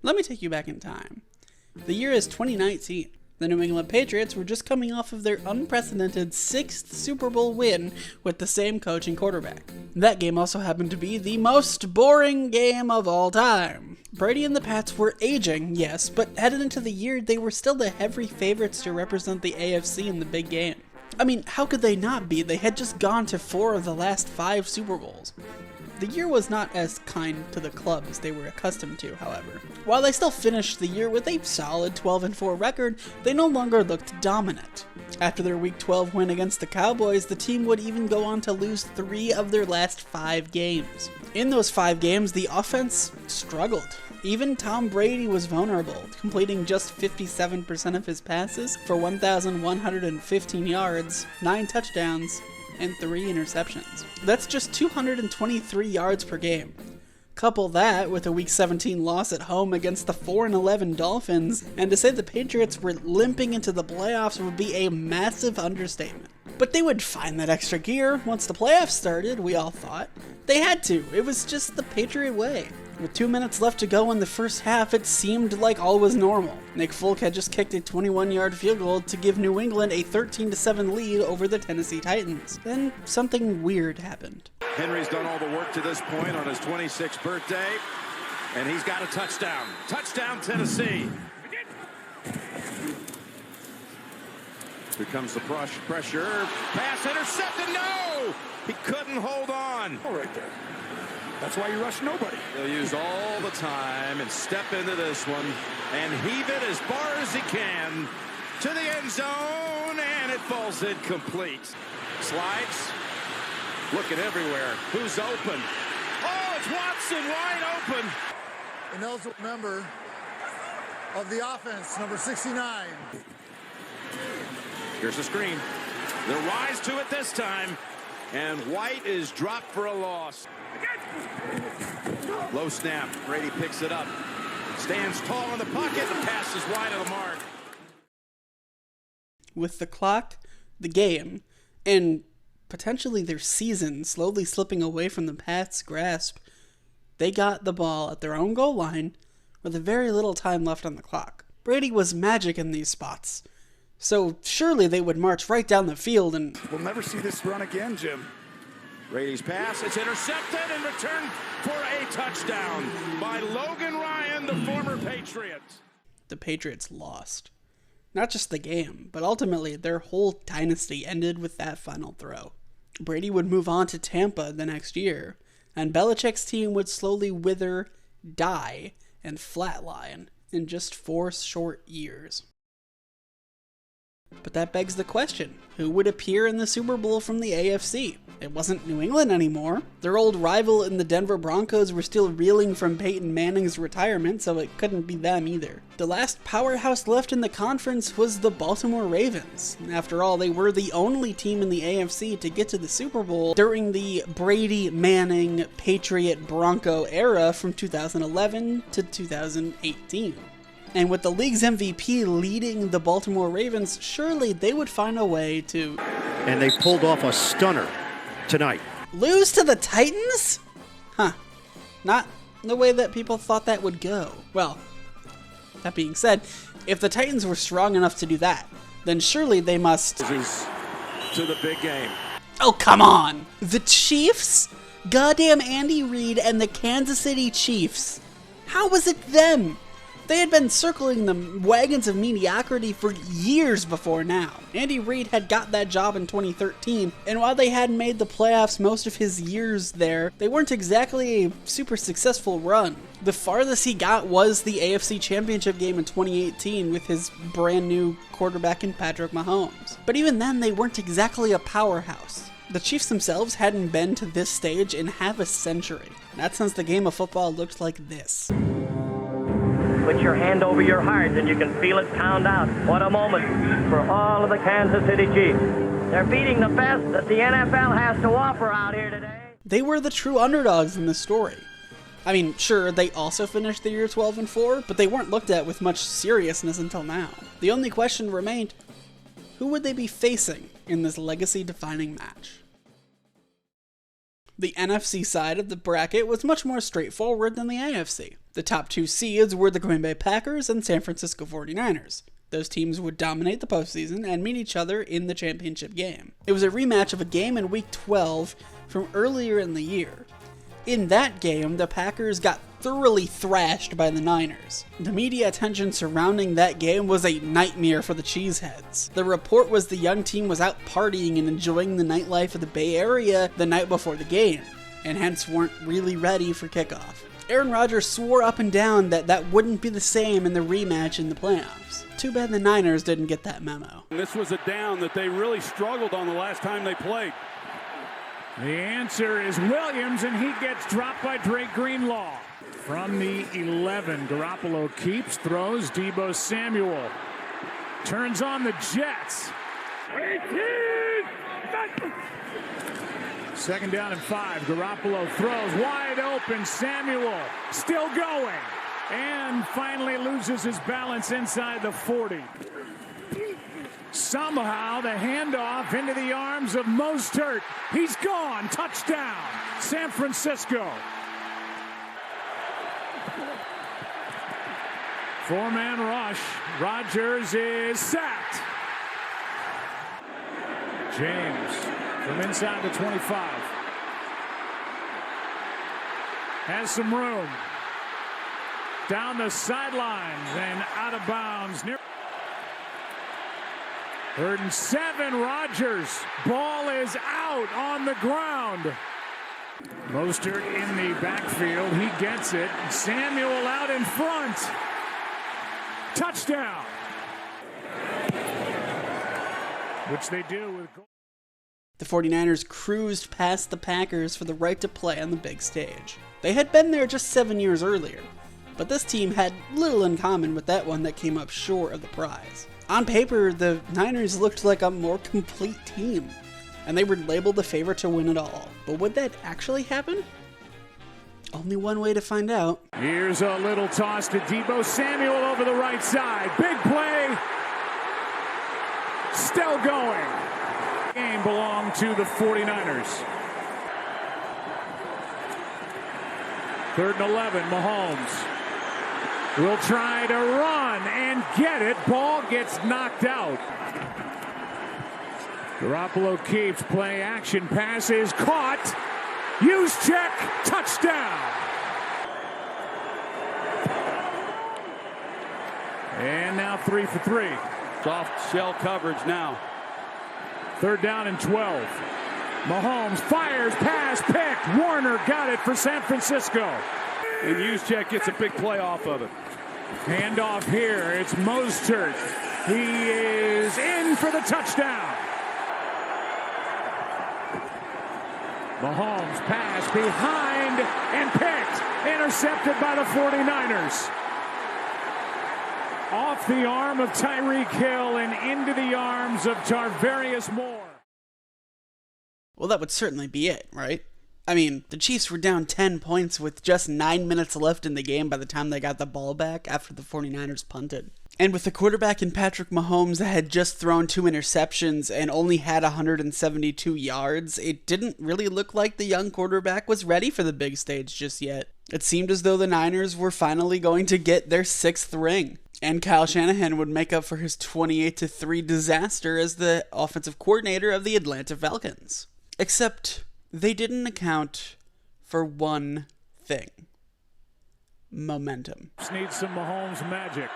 Let me take you back in time. The year is 2019. The New England Patriots were just coming off of their unprecedented 6th Super Bowl win with the same coach and quarterback. That game also happened to be the most boring game of all time. Brady and the Pats were aging, yes, but headed into the year, they were still the heavy favorites to represent the AFC in the big game. I mean, how could they not be? They had just gone to 4 of the last 5 Super Bowls. The year was not as kind to the club as they were accustomed to, however. While they still finished the year with a solid 12-4 record, they no longer looked dominant. After their Week 12 win against the Cowboys, the team would even go on to lose 3 of their last 5 games. In those 5 games, the offense struggled. Even Tom Brady was vulnerable, completing just 57% of his passes for 1,115 yards, 9 touchdowns, and 3 interceptions. That's just 223 yards per game. Couple that with a Week 17 loss at home against the 4-11 Dolphins, and to say the Patriots were limping into the playoffs would be a massive understatement. But they would find that extra gear once the playoffs started, we all thought. They had to. It was just the Patriot way. With 2 minutes left to go in the first half, it seemed like all was normal. Nick Folk had just kicked a 21-yard field goal to give New England a 13-7 lead over the Tennessee Titans. Then something weird happened. Henry's done all the work to this point on his 26th birthday, and he's got a touchdown. Touchdown, Tennessee. Here comes the pressure. Pass intercepted. No! He couldn't hold on. All right there. That's why you rush nobody. He'll use all the time and step into this one and heave it as far as he can to the end zone, and it falls incomplete. Slides, looking everywhere. Who's open? Oh, it's Watson, wide open. An eligible member of the offense, number 69. Here's the screen. They'll rise to it this time, and White is dropped for a loss. Low snap. Brady picks it up. Stands tall in the pocket. The pass is wide of the mark. With the clock, the game, and potentially their season slowly slipping away from the Pats' grasp, they got the ball at their own goal line with very little time left on the clock. Brady was magic in these spots, so surely they would march right down the field and... We'll never see this run again, Jim. Brady's pass, it's intercepted and returned for a touchdown by Logan Ryan, the former Patriot. The Patriots lost. Not just the game, but ultimately their whole dynasty ended with that final throw. Brady would move on to Tampa the next year, and Belichick's team would slowly wither, die, and flatline in just 4 short years. But that begs the question, who would appear in the Super Bowl from the AFC? It wasn't New England anymore. Their old rival in the Denver Broncos were still reeling from Peyton Manning's retirement, so it couldn't be them either. The last powerhouse left in the conference was the Baltimore Ravens. After all, they were the only team in the AFC to get to the Super Bowl during the Brady, Manning, Patriot, Bronco era from 2011 to 2018. And with the league's MVP leading the Baltimore Ravens, surely they would find a way to... And they pulled off a stunner tonight. Lose to the Titans? Huh. Not the way that people thought that would go. Well, that being said, if the Titans were strong enough to do that, then surely they must... To the big game. Oh, come on! The Chiefs? Goddamn Andy Reid and the Kansas City Chiefs. How was it them? They had been circling the wagons of mediocrity for years before now. Andy Reid had got that job in 2013, and while they had made the playoffs most of his years there, they weren't exactly a super successful run. The farthest he got was the AFC Championship game in 2018 with his brand new quarterback in Patrick Mahomes. But even then, they weren't exactly a powerhouse. The Chiefs themselves hadn't been to this stage in half a century. Not since the game of football looked like this. Put your hand over your heart and you can feel it pound out. What a moment for all of the Kansas City Chiefs. They're beating the best that the NFL has to offer out here today. They were the true underdogs in this story. I mean, sure, they also finished the year 12-4, but they weren't looked at with much seriousness until now. The only question remained, who would they be facing in this legacy-defining match? The NFC side of the bracket was much more straightforward than the AFC. The top 2 seeds were the Green Bay Packers and San Francisco 49ers. Those teams would dominate the postseason and meet each other in the championship game. It was a rematch of a game in Week 12 from earlier in the year. In that game, the Packers got thoroughly thrashed by the Niners. The media attention surrounding that game was a nightmare for the Cheeseheads. The report was the young team was out partying and enjoying the nightlife of the Bay Area the night before the game, and hence weren't really ready for kickoff. Aaron Rodgers swore up and down that that wouldn't be the same in the rematch in the playoffs. Too bad the Niners didn't get that memo. This was a down that they really struggled on the last time they played. The answer is Williams, and he gets dropped by Drake Greenlaw. From the 11, Garoppolo keeps, throws, Deebo Samuel turns on the Jets. 2nd down and 5. Garoppolo throws wide open. Samuel still going, and finally loses his balance inside the 40. Somehow the handoff into the arms of Mostert. He's gone. Touchdown, San Francisco. 4-man rush. Rodgers is sacked. James from inside the 25. Has some room. Down the sidelines and out of bounds. 3rd and 7, Rodgers. Ball is out on the ground. Mostert in the backfield. He gets it. Samuel out in front. Touchdown. Which they do with goal. The 49ers cruised past the Packers for the right to play on the big stage. They had been there just 7 years earlier, but this team had little in common with that one that came up short of the prize. On paper, the Niners looked like a more complete team, and they were labeled the favorite to win it all. But would that actually happen? Only one way to find out. Here's a little toss to Deebo Samuel over the right side. Big play. Still going. Game belonged to the 49ers. 3rd and 11, Mahomes will try to run and get it. Ball gets knocked out. Garoppolo keeps, play action, pass is caught. Use check, touchdown. And now 3 for 3. Soft shell coverage now. 3rd down and 12. Mahomes fires, pass picked. Warner got it for San Francisco. And Juszczyk gets a big play off of it. Handoff here. It's Mostert. He is in for the touchdown. Mahomes pass behind and picked. Intercepted by the 49ers. Off the arm of Tyreek Hill and into the arms of Tarvarius Moore. Well, that would certainly be it, right? I mean, the Chiefs were down 10 points with just 9 minutes left in the game by the time they got the ball back after the 49ers punted. And with the quarterback in Patrick Mahomes that had just thrown 2 interceptions and only had 172 yards, it didn't really look like the young quarterback was ready for the big stage just yet. It seemed as though the Niners were finally going to get their 6th ring. And Kyle Shanahan would make up for his 28-3 disaster as the offensive coordinator of the Atlanta Falcons. Except they didn't account for one thing. Momentum. Needs some Mahomes magic.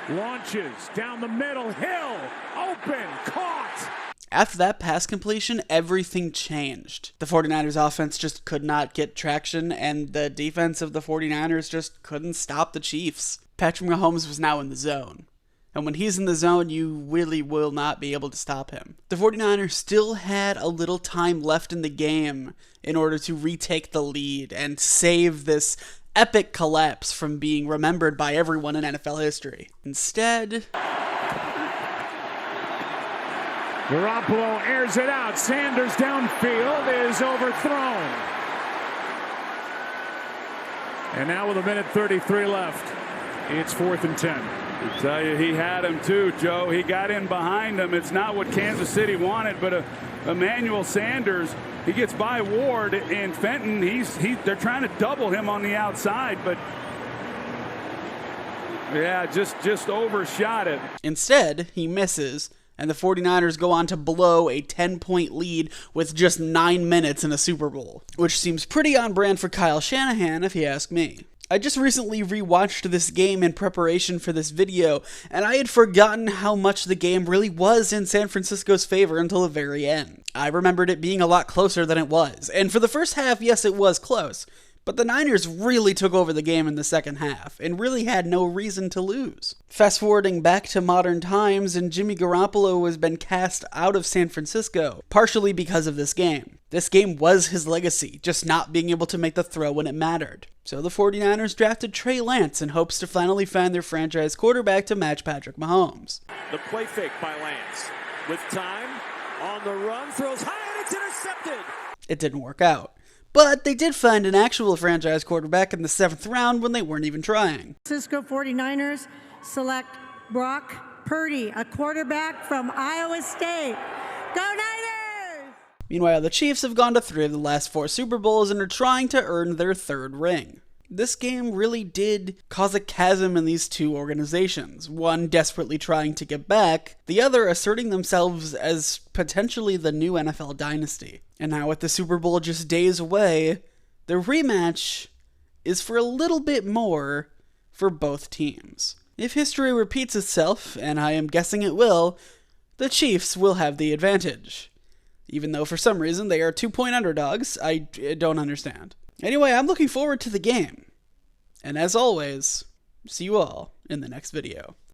Launches down the middle. Hill open. Caught. After that pass completion, everything changed. The 49ers offense just could not get traction, and the defense of the 49ers just couldn't stop the Chiefs. Patrick Mahomes was now in the zone. And when he's in the zone, you really will not be able to stop him. The 49ers still had a little time left in the game in order to retake the lead and save this epic collapse from being remembered by everyone in NFL history. Instead, Garoppolo airs it out. Sanders downfield is overthrown. And now with 1:33 left, it's 4th and 10. I tell you, he had him too, Joe. He got in behind him. It's not what Kansas City wanted, but Emmanuel Sanders, he gets by Ward and Fenton. They're trying to double him on the outside, but yeah, just overshot it. Instead, he misses, and the 49ers go on to blow a 10-point lead with just 9 minutes in a Super Bowl, which seems pretty on brand for Kyle Shanahan if you ask me. I just recently rewatched this game in preparation for this video, and I had forgotten how much the game really was in San Francisco's favor until the very end. I remembered it being a lot closer than it was, and for the first half, yes, it was close, but the Niners really took over the game in the second half, and really had no reason to lose. Fast forwarding back to modern times, and Jimmy Garoppolo has been cast out of San Francisco, partially because of this game. This game was his legacy, just not being able to make the throw when it mattered. So the 49ers drafted Trey Lance in hopes to finally find their franchise quarterback to match Patrick Mahomes. The play fake by Lance. With time, on the run, throws high and it's intercepted. It didn't work out. But they did find an actual franchise quarterback in the 7th round when they weren't even trying. Cisco 49ers select Brock Purdy, a quarterback from Iowa State. Go Niners! Meanwhile, the Chiefs have gone to 3 of the last 4 Super Bowls and are trying to earn their 3rd ring. This game really did cause a chasm in these two organizations, one desperately trying to get back, the other asserting themselves as potentially the new NFL dynasty. And now with the Super Bowl just days away, the rematch is for a little bit more for both teams. If history repeats itself, and I am guessing it will, the Chiefs will have the advantage. Even though for some reason they are 2-point underdogs, I don't understand. Anyway, I'm looking forward to the game. And as always, see you all in the next video.